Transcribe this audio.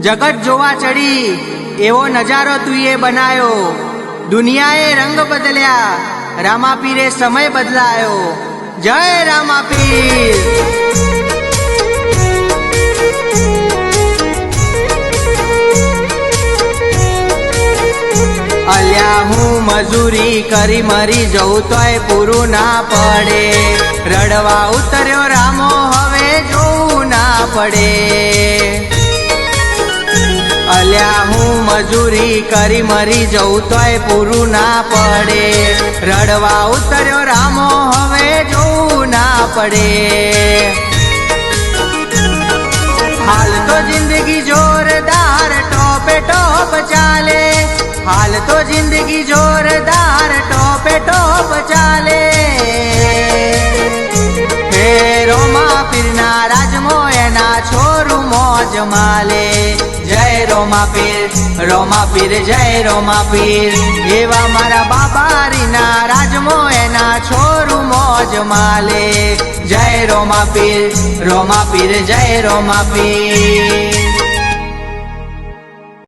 जगत जोवा चढ़ी एवो नजारो तुए बनायो। दुनियाए रंग बदल्या, रामापीरे समय बदलायो। जय रामापीर। अल्या हूँ मजूरी करी मरी जाऊं तोय पूरू ना पड़े। रड़वा उतर्यो रामो हवे जोऊ ना पड़े। अल्या हूँ मजूरी करी मरी जाऊं तोय पूरू ना पड़े। रड़वा उतर्यो रामो हवे जोऊ ना पड़े। हाल तो जिंदगी जोरदार टोपे टोप चाले। हाल तो जिंदगी जोरदार टोपे टोप चाले। हे रोमापीर ना राजमो एना छोरू मौज माले। जय रोमापीर रोमापीर जय रोमापीर। एवा मारा बाबारी ना राजमो एना छोरू मौज माले। जय रोमापीर रोमापीर जय रोमापीर।